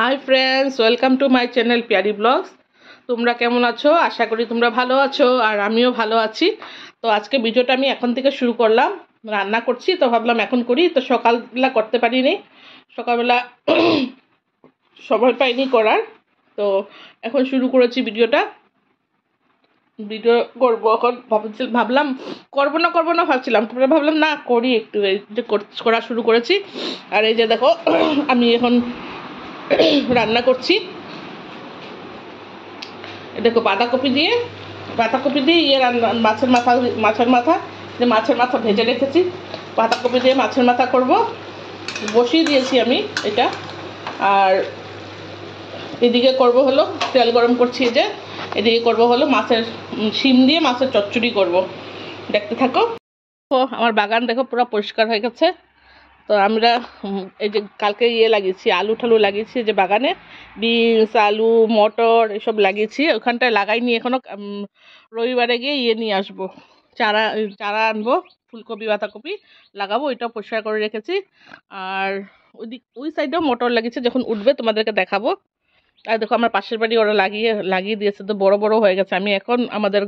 High friends, welcome to my channel Piyari blogs. তোমরা কেমন আছো? আশা করি তোমরা ভালো আছো, আর আমিও ভালো আছি। তো আজকে ভিডিওটা আমি এখন থেকে শুরু করলাম। রান্না করছি তো ভাবলাম এখন করি, তো সকালবেলা করতে পারিনি, সকালবেলা সময় পাইনি করার। তো এখন শুরু করেছি ভিডিও করবো। এখন ভাবলাম করবো না ভাবছিলাম, তারপরে ভাবলাম না করি একটু, এই যে করা শুরু করেছি। আর এই যে দেখো আমি এখন রান্না করছি। দেখো বাঁধাকপি দিয়ে ইয়ে রান্না, মাছের মাথা ভেজে রেখেছি, বাঁধাকপি দিয়ে মাছের মাথা করব। বসিয়ে দিয়েছি আমি এটা। আর এদিকে করব হলো, তেল গরম করছি যে, এদিকে করব হলো শিম দিয়ে মাছের চচ্চড়ি করব। দেখতে থাকো। আমার বাগান দেখো পুরো পরিষ্কার হয়ে গেছে। তো আমরা এই যে কালকে লাগিয়েছি, আলু ঠালু লাগিয়েছি যে বাগানে, বিনস, আলু, মটর এসব লাগিয়েছি। ওখানটায় লাগাইনি এখনো। রবিবারে গিয়ে নিয়ে আসবো, চারা চারা আনবো, ফুলকপি বাঁধাকপি লাগাবো। ওইটাও পরিষ্কার করে রেখেছি। আর ওই সাইডেও মটর লাগিয়েছে, যখন উঠবে তোমাদেরকে দেখাবো। আর দেখো আমার পাশের বাড়ি ওরা লাগিয়ে দিয়েছে, তো বড় বড় হয়ে গেছে। আমি এখন আমাদের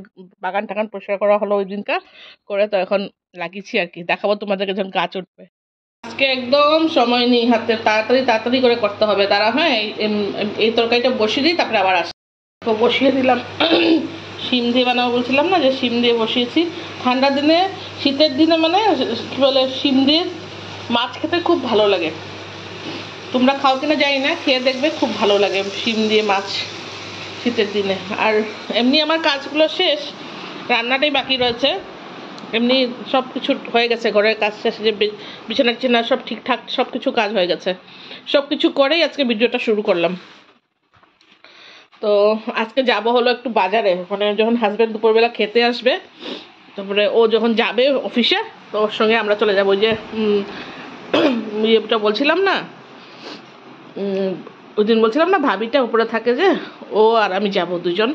বাগান টাগান পরিষ্কার করা হলো ওই দিনকার করে, তো এখন লাগিয়েছি আর কি, দেখাবো তোমাদেরকে যখন গাছ উঠবে। আজকে একদম সময় নেই হাতে, তাড়াতাড়ি করে করতে হবে। তারা হ্যাঁ, এই তরকারিটা বসিয়ে দিই, তারপরে আবার আসি। তো বসিয়ে দিলাম। শিম দিয়ে বানাবো বলছিলাম না, যে শিম দিয়ে বসিয়েছি। ঠান্ডার দিনে, শীতের দিনে মানে কি বলে, শিম দিয়ে মাছ খেতে খুব ভালো লাগে। তোমরা খাও কিনা জানি না, খেয়ে দেখবে, খুব ভালো লাগে শিম দিয়ে মাছ শীতের দিনে। আর এমনি আমার কাজগুলো শেষ, রান্নাটাই বাকি রয়েছে। এমনি সব কিছু হয়ে গেছে, ঘরের কাজ শেষ, যে বিছানা টিছানা সব ঠিকঠাক, সব কিছু কাজ হয়ে গেছে। সব কিছু করেই আজকে ভিডিওটা শুরু করলাম। তো আজকে যাব হলো একটু বাজারে, মানে যখন হাজব্যান্ড দুপুরবেলা খেতে আসবে, তারপরে ও যখন যাবে অফিসে, তো ওর সঙ্গে আমরা চলে যাবো। ওই যে ইয়েটা বলছিলাম না, ওই দিন বলছিলাম না, ভাবিটা উপরে থাকে যে, ও আর আমি যাব, দুজন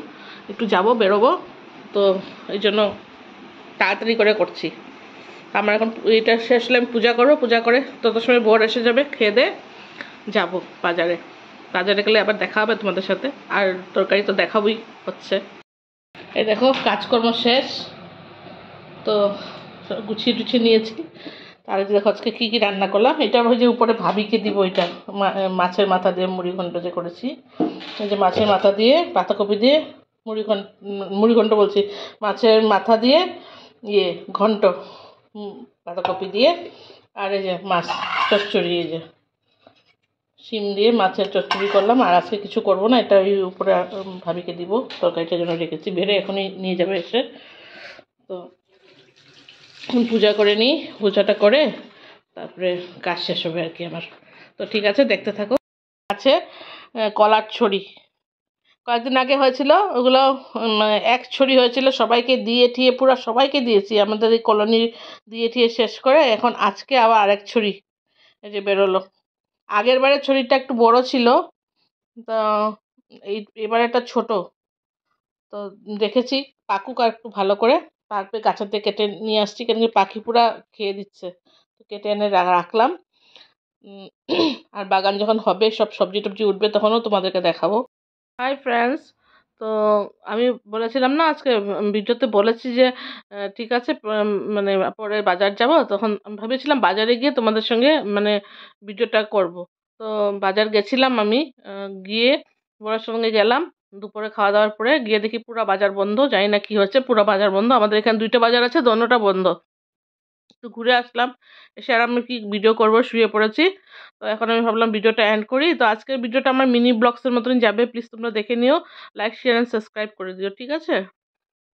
একটু যাব, বেরোবো। তো এই জন্য তাড়াতাড়ি করে করছি। আমার এখন এটা শেষ হলে আমি পূজা করবো, পূজা করে তত সময় বর এসে যাবে, খেয়ে দিয়ে যাবো বাজারে গেলে আবার দেখা হবে তোমাদের সাথে। আর তরকারি তো দেখাবই হচ্ছে। এই দেখো কাজকর্ম শেষ, তো গুছিয়ে টুছিয়ে নিয়েছি। আর দেখো আজকে কী কী রান্না করলাম। এটা ওই যে উপরে ভাবিকে দিব, এটা মাছের মাথা দিয়ে মুড়িঘণ্ট যে করেছি। এই যে মাছের মাথা দিয়ে পাতাকপি দিয়ে মুড়িঘণ্ট বলছি, মাছের মাথা দিয়ে ঘন্ট, বাঁধাকপি দিয়ে। আর এই যে মাছ চচ্চড়ি, এই যে শিম দিয়ে মাছের চচ্চড়ি করলাম। আর আজকে কিছু করব না, এটা ওই উপরে ভাবিকে দিব, তরকারিটার জন্য রেখেছি, বেড়ে এখনই নিয়ে যাবে এসে। তো পূজা করে নিই, পূজাটা করে তারপরে কাজ শেষ হবে আর কি আমার। তো ঠিক আছে, দেখতে থাকো। আছে কলার ছড়ি, কয়েকদিন আগে হয়েছিল, ওগুলো এক ছড়ি হয়েছিল, সবাইকে দিয়ে ঠিয়ে, পুরো সবাইকে দিয়েছি আমাদের এই কলোনি, দিয়ে ঠিয়ে শেষ করে। এখন আজকে আবার আরেক ছড়ি এই যে বেরোলো। আগের বারের ছড়িটা একটু বড় ছিল, তো এবারে একটা ছোট। তো দেখেছি পাকুক আর একটু ভালো করে, পাকবে, গাছেতে কেটে নিয়ে আসছি, কেন কি পাখি পুরা খেয়ে দিচ্ছে। তো কেটে এনে রাখলাম। আর বাগান যখন হবে, সব সবজি টবজি উঠবে, তখনও তোমাদেরকে দেখাবো। হাই ফ্রেন্ডস, তো আমি বলেছিলাম না আজকে ভিডিওতে বলেছি যে ঠিক আছে, মানে পরে বাজার যাব, তখন আমি ভেবেছিলাম বাজারে গিয়ে তোমাদের সঙ্গে মানে ভিডিওটা করব। তো বাজার গেছিলাম আমি, গিয়ে বড়ার সঙ্গে গেলাম, দুপুরে খাওয়া দাওয়ার পরে গিয়ে দেখি পুরো বাজার বন্ধ। জানি না কি হচ্ছে, পুরো বাজার বন্ধ। আমাদের এখানে 2টা বাজার আছে, দোনোটা বন্ধ। তো ঘুরে আসলাম, এসে আর আমি কি ভিডিও করব, শুয়ে পড়েছি। তো এখন আমি ভাবলাম ভিডিওটা এন্ড করি। তো আজকের ভিডিওটা আমার মিনি ব্লগসের মতন যাবে, প্লিজ তোমরা দেখে নিও, লাইক শেয়ার অ্যান্ড সাবস্ক্রাইব করে দিও, ঠিক আছে।